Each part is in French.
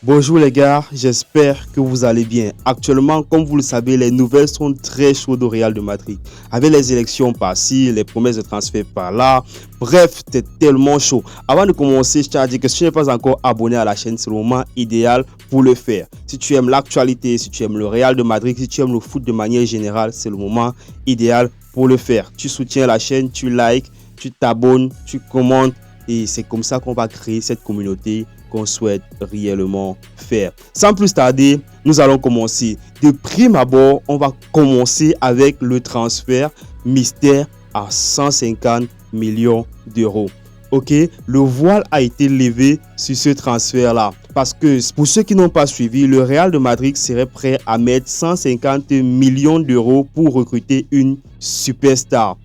Bonjour les gars, j'espère que vous allez bien. Actuellement, comme vous le savez, les nouvelles sont très chaudes au Real de Madrid. Avec les élections par-ci, les promesses de transfert par-là, bref, c'est tellement chaud. Avant de commencer, je tiens à dire que si tu n'es pas encore abonné à la chaîne, c'est le moment idéal pour le faire. Si tu aimes l'actualité, si tu aimes le Real de Madrid, si tu aimes le foot de manière générale, c'est le moment idéal pour le faire. Tu soutiens la chaîne, tu likes, tu t'abonnes, tu commentes et c'est comme ça qu'on va créer cette communauté qu'on souhaite réellement faire. Sans plus tarder, nous allons commencer. De prime abord, on va commencer avec le transfert mystère à 150 millions d'euros. Ok, le voile a été levé sur ce transfert-là. Parce que pour ceux qui n'ont pas suivi, le Real de Madrid serait prêt à mettre 150 millions d'euros pour recruter une superstar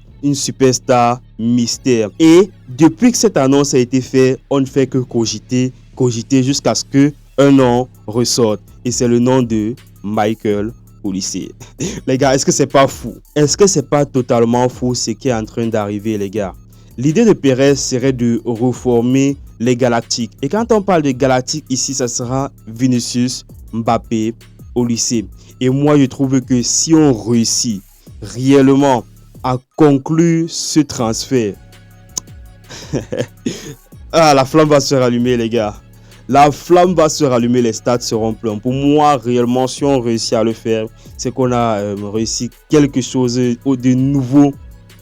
mystère. Et depuis que cette annonce a été faite, on ne fait que cogiter jusqu'à ce que un nom ressorte. Et c'est le nom de Michael Olise. Les gars, est-ce que c'est pas fou? Est-ce que c'est pas totalement fou ce qui est en train d'arriver, les gars? L'idée de Perez serait de reformer les Galactiques. Et quand on parle de Galactiques ici, ça sera Vinicius, Mbappé, Olise. Et moi, je trouve que si on réussit réellement à conclure ce transfert, la flamme va se rallumer, les gars. La flamme va se rallumer, les stades seront pleins. Pour moi, réellement, si on réussit à le faire, c'est qu'on a réussi quelque chose de nouveau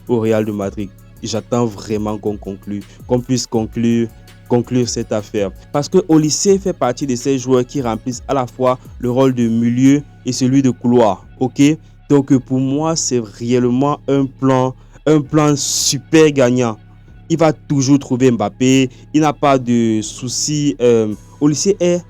au Real de Madrid. J'attends vraiment qu'on puisse conclure cette affaire. Parce que Olise fait partie de ces joueurs qui remplissent à la fois le rôle de milieu et celui de couloir. Ok? Donc pour moi, c'est réellement un plan super gagnant. Il va toujours trouver Mbappé. Il n'a pas de soucis. Olise est,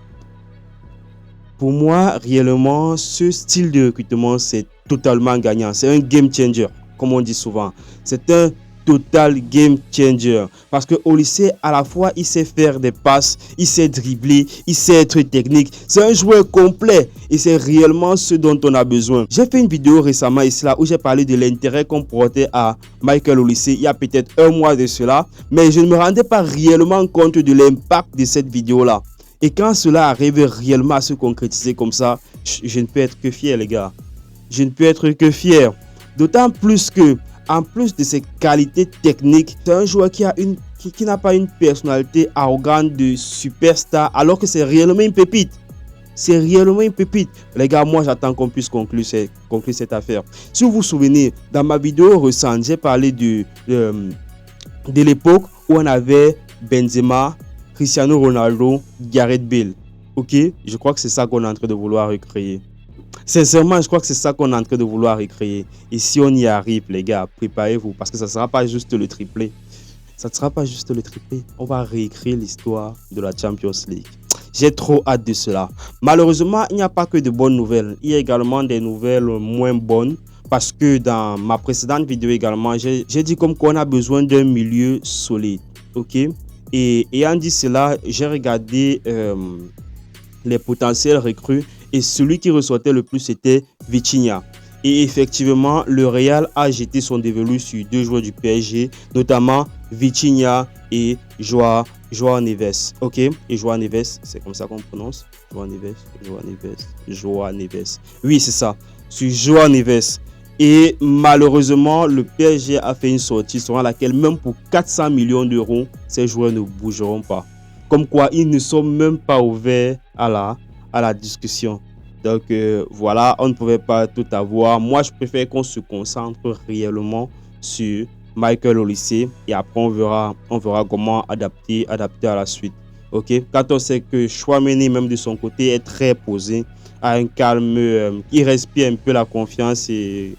pour moi, réellement, ce style de recrutement, c'est totalement gagnant. C'est un game changer, comme on dit souvent. C'est un total game changer. Parce que Olise, à la fois, il sait faire des passes, il sait dribbler, il sait être technique. C'est un joueur complet et c'est réellement ce dont on a besoin. J'ai fait une vidéo récemment ici là où j'ai parlé de l'intérêt qu'on portait à Michael Olise il y a peut-être un mois de cela, mais je ne me rendais pas réellement compte de l'impact de cette vidéo là. Et quand cela arrive réellement à se concrétiser comme ça, je ne peux être que fier, les gars. Je ne peux être que fier. D'autant plus que, en plus de ses qualités techniques, c'est un joueur qui n'a pas une personnalité arrogante de superstar, alors que c'est réellement une pépite. C'est réellement une pépite. Les gars, moi j'attends qu'on puisse conclure cette affaire. Si vous vous souvenez, dans ma vidéo récente, j'ai parlé de l'époque où on avait Benzema, Cristiano Ronaldo, Gareth Bale. Ok, je crois que c'est ça qu'on est en train de vouloir recréer. Sincèrement, je crois que c'est ça qu'on est en train de vouloir recréer. Et si on y arrive, les gars, préparez-vous. Parce que ça ne sera pas juste le triplé. Ça ne sera pas juste le triplé. On va réécrire l'histoire de la Champions League. J'ai trop hâte de cela. Malheureusement, il n'y a pas que de bonnes nouvelles. Il y a également des nouvelles moins bonnes. Parce que dans ma précédente vidéo également, j'ai dit comme qu'on a besoin d'un milieu solide. Ok? Et ayant dit cela, j'ai regardé les potentiels recrues et celui qui ressortait le plus c'était Vitinha. Et effectivement, le Real a jeté son dévolu sur deux joueurs du PSG, notamment Vitinha et Joao Neves. Ok, et Joao Neves, c'est comme ça qu'on prononce. Joao Neves. Oui, c'est ça. Sur Joao Neves. Et malheureusement, le PSG a fait une sortie selon laquelle même pour 400 millions d'euros, ces joueurs ne bougeront pas. Comme quoi, ils ne sont même pas ouverts à la discussion. Donc voilà, on ne pouvait pas tout avoir. Moi, je préfère qu'on se concentre réellement sur Michael Olise et après on verra comment adapter à la suite. Ok, quand on sait que Tchouaméni même de son côté est très posé, a un calme, il respire un peu la confiance et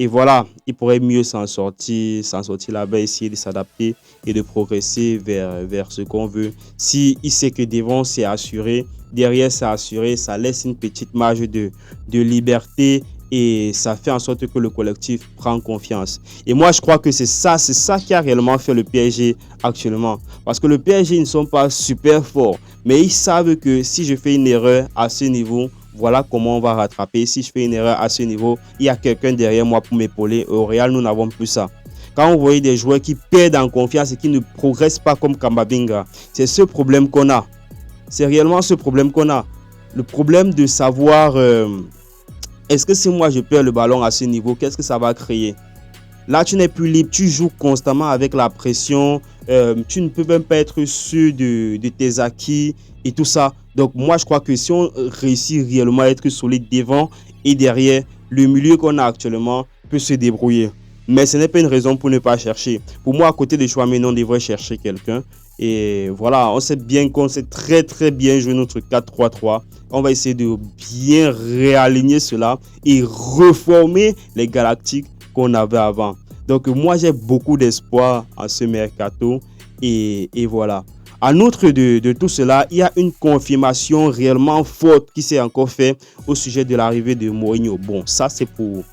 voilà, il pourrait mieux s'en sortir là-bas, essayer de s'adapter et de progresser vers ce qu'on veut. Si il sait que devant c'est assuré, derrière c'est assuré, ça laisse une petite marge de liberté et ça fait en sorte que le collectif prend confiance. Et moi, je crois que c'est ça qui a réellement fait le PSG actuellement. Parce que le PSG, ils ne sont pas super forts, mais ils savent que si je fais une erreur à ce niveau, voilà comment on va rattraper. Si je fais une erreur à ce niveau, il y a quelqu'un derrière moi pour m'épauler. Au Real, nous n'avons plus ça. Quand vous voyez des joueurs qui perdent en confiance et qui ne progressent pas comme Kamavinga, c'est ce problème qu'on a. C'est réellement ce problème qu'on a. Le problème de savoir est-ce que si moi je perds le ballon à ce niveau, qu'est-ce que ça va créer? Là, tu n'es plus libre, tu joues constamment avec la pression, tu ne peux même pas être sûr de tes acquis et tout ça. Donc moi, je crois que si on réussit réellement à être solide devant et derrière, le milieu qu'on a actuellement peut se débrouiller. Mais ce n'est pas une raison pour ne pas chercher. Pour moi, à côté de Chouameni, on devrait chercher quelqu'un. Et voilà, on sait bien qu'on sait très très bien jouer notre 4-3-3. On va essayer de bien réaligner cela et reformer les Galactiques qu'on avait avant. Donc moi j'ai beaucoup d'espoir en ce mercato et voilà. En outre de tout cela, il y a une confirmation réellement forte qui s'est encore faite au sujet de l'arrivée de Mourinho. Bon, ça c'est pour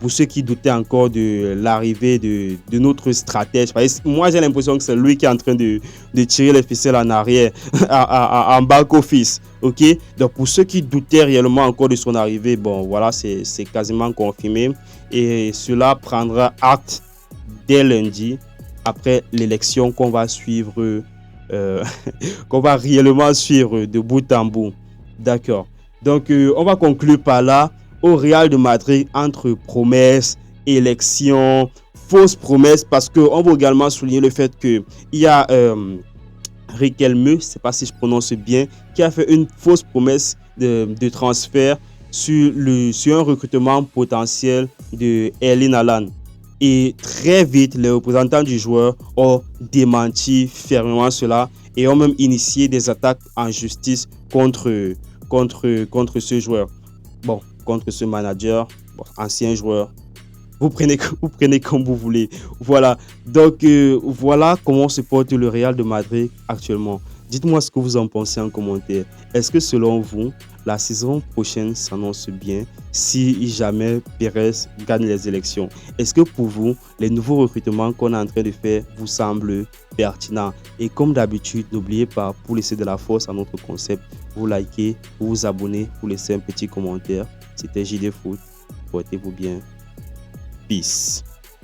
ceux qui doutaient encore de l'arrivée de notre stratège. Moi j'ai l'impression que c'est lui qui est en train de tirer les ficelles en arrière, en back-office. Ok, donc pour ceux qui doutaient réellement encore de son arrivée, bon voilà, c'est quasiment confirmé. Et cela prendra acte dès lundi, après l'élection qu'on va suivre, qu'on va réellement suivre de bout en bout. D'accord. Donc, on va conclure par là. Au Real de Madrid, entre promesses, élections, fausses promesses, parce qu'on veut également souligner le fait qu'il y a Riquelme, je ne sais pas si je prononce bien, qui a fait une fausse promesse de transfert sur un recrutement potentiel de Erling Haaland. Et très vite, les représentants du joueur ont démenti fermement cela et ont même initié des attaques en justice contre ce joueur. Bon, contre ce manager, bon, ancien joueur. Vous prenez comme vous voulez. Voilà. Donc, voilà comment se porte le Real de Madrid actuellement. Dites-moi ce que vous en pensez en commentaire. Est-ce que selon vous, la saison prochaine s'annonce bien si jamais Pérez gagne les élections? Est-ce que pour vous, les nouveaux recrutements qu'on est en train de faire vous semblent pertinents? Et comme d'habitude, n'oubliez pas, pour laisser de la force à notre concept, vous likez, vous vous abonnez, vous laissez un petit commentaire. C'était JD Foot. Portez-vous bien. Peace.